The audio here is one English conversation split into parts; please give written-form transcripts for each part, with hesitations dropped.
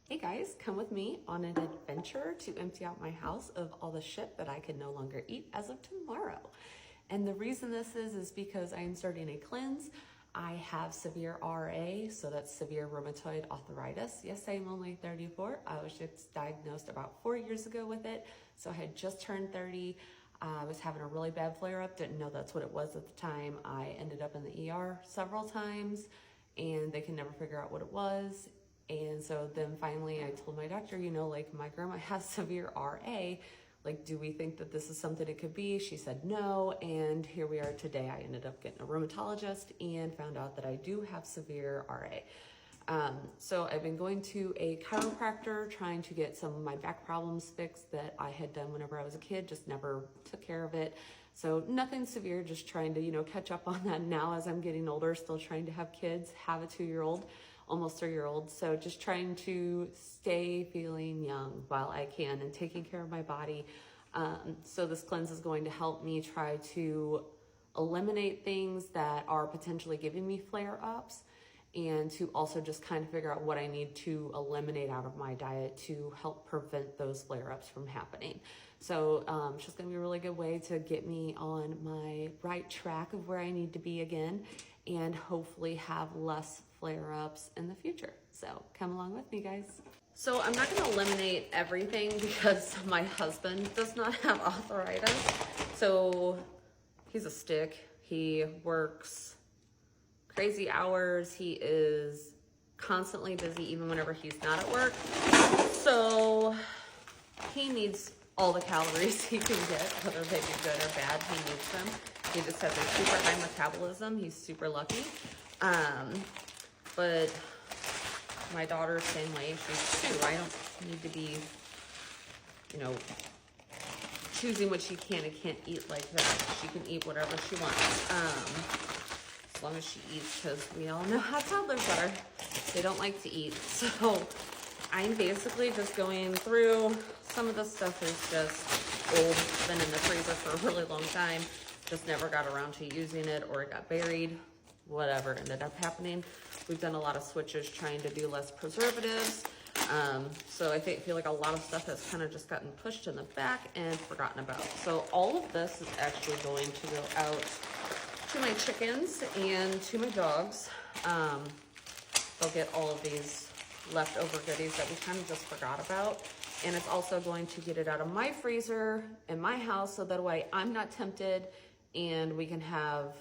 Hey guys, come with me on an adventure to empty out my house of all the shit that I can no longer eat as of tomorrow. And the reason this is because I am starting a cleanse. I have severe RA, so that's severe rheumatoid arthritis. Yes, I am only 34. I was just diagnosed about 4 years ago with it. So I had just turned 30. I was having a really bad flare-up, didn't know that's what it was at the time. I ended up in the ER several times and they can never figure out what it was. And so then finally I told my doctor, like my grandma has severe RA. Like, do we think that this is something it could be? She said no. And here we are today. I ended up getting a rheumatologist and found out that I do have severe RA. So I've been going to a chiropractor trying to get some of my back problems fixed that I had done whenever I was a kid, just never took care of it. So nothing severe, just trying to, catch up on that now as I'm getting older, still trying to have kids, have a 2-year-old, almost 3-year-old. So just trying to stay feeling young while I can and taking care of my body. So this cleanse is going to help me try to eliminate things that are potentially giving me flare-ups, and to also just kind of figure out what I need to eliminate out of my diet to help prevent those flare-ups from happening. So it's just gonna be a really good way to get me on my right track of where I need to be again, and hopefully have less flare-ups in the future. So come along with me, guys. So I'm not gonna eliminate everything because my husband does not have arthritis. So he's a stick. He works crazy hours. He is constantly busy even whenever he's not at work. So he needs all the calories he can get, whether they be good or bad, he needs them. He just has a super high metabolism. He's super lucky. But my daughter's same way, she's 2. I don't need to be, choosing what she can and can't eat like that. She can eat whatever she wants. As long as she eats, because we all know how toddlers are. They don't like to eat. So I'm basically just going through some of the stuff is just old, been in the freezer for a really long time, just never got around to using it, or it got buried, whatever ended up happening. We've done a lot of switches trying to do less preservatives. So I feel like a lot of stuff has kind of just gotten pushed in the back and forgotten about. So all of this is actually going to go out to my chickens and to my dogs. They'll get all of these leftover goodies that we kind of just forgot about. And it's also going to get it out of my freezer in my house, so that way I'm not tempted and we can have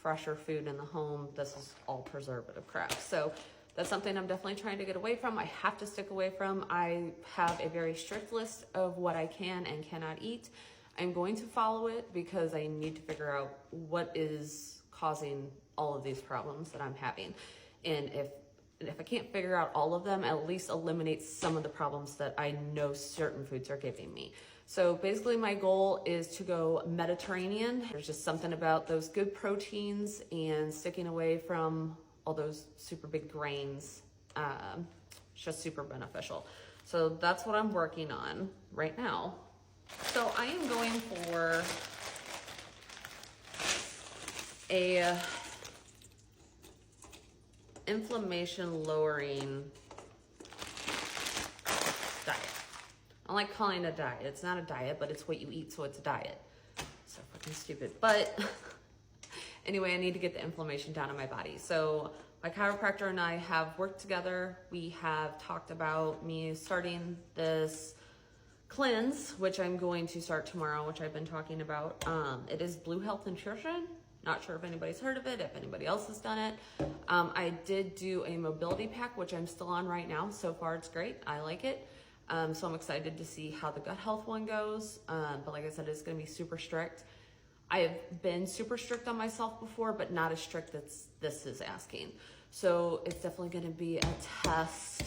fresher food in the home. This is all preservative crap. So that's something I'm definitely trying to get away from. I have to stick away from. I have a very strict list of what I can and cannot eat. I'm going to follow it because I need to figure out what is causing all of these problems that I'm having. And if I can't figure out all of them, at least eliminate some of the problems that I know certain foods are giving me. So basically my goal is to go Mediterranean. There's just something about those good proteins and sticking away from all those super big grains. It's just super beneficial. So that's what I'm working on right now. So I am going for a inflammation lowering diet. I don't like calling it a diet. It's not a diet, but it's what you eat, so it's a diet. So fucking stupid. But anyway, I need to get the inflammation down in my body. So my chiropractor and I have worked together. We have talked about me starting this cleanse, which I'm going to start tomorrow, which I've been talking about. It is Blue Health Nutrition. Not sure if anybody's heard of it, if anybody else has done it. I did do a mobility pack, which I'm still on right now. So far, it's great. I like it. So I'm excited to see how the gut health one goes. But like I said, it's going to be super strict. I have been super strict on myself before, but not as strict as this is asking. So it's definitely going to be a test,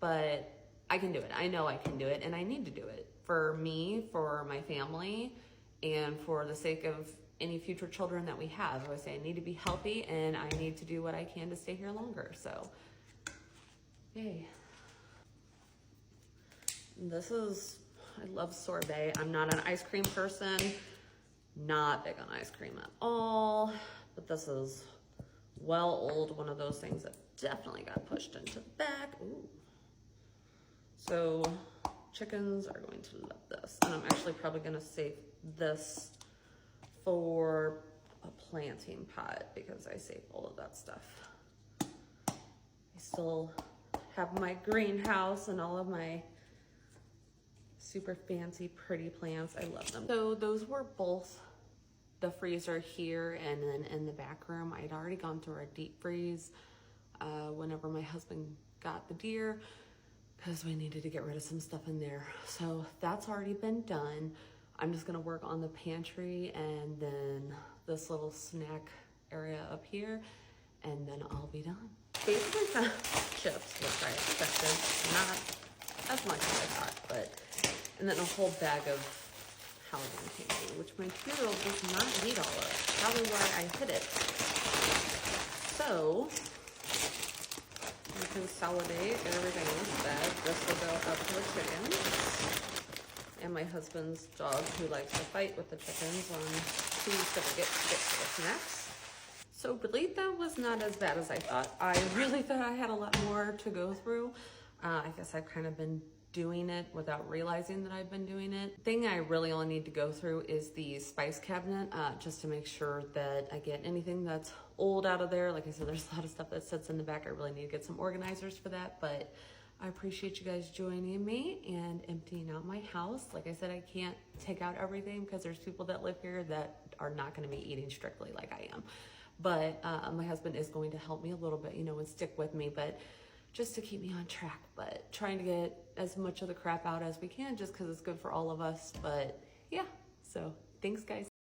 but I can do it. I know I can do it, and I need to do it for me, for my family, and for the sake of any future children that we have. I would say I need to be healthy, and I need to do what I can to stay here longer. So, yay. I love sorbet. I'm not an ice cream person, not big on ice cream at all, but this is well old, one of those things that definitely got pushed into the back. Ooh. So chickens are going to love this. And I'm actually probably gonna save this for a planting pot because I saved all of that stuff. I still have my greenhouse and all of my super fancy pretty plants. I love them. So those were both the freezer here and then in the back room. I'd already gone through our deep freeze whenever my husband got the deer because we needed to get rid of some stuff in there. So that's already been done. I'm just gonna work on the pantry and then this little snack area up here, and then I'll be done. Basically some chips, which I expected, not as much as I thought, but, and then a whole bag of Halloween candy, which my 2-year-old does not eat all of. Probably why I hid it. So, we consolidate everything in this bag. This will go up to the chickens. And my husband's dog, who likes to fight with the chickens, on he's gonna get snacks. So really, that was not as bad as I thought. I really thought I had a lot more to go through. I guess I've kind of been doing it without realizing that I've been doing it. Thing I really only need to go through is the spice cabinet, just to make sure that I get anything that's old out of there. Like I said, there's a lot of stuff that sits in the back. I really need to get some organizers for that, but I appreciate you guys joining me and emptying out my house. Like I said, I can't take out everything because there's people that live here that are not going to be eating strictly like I am. But my husband is going to help me a little bit, you know, and stick with me, but just to keep me on track. But trying to get as much of the crap out as we can just because it's good for all of us. But yeah, so thanks guys.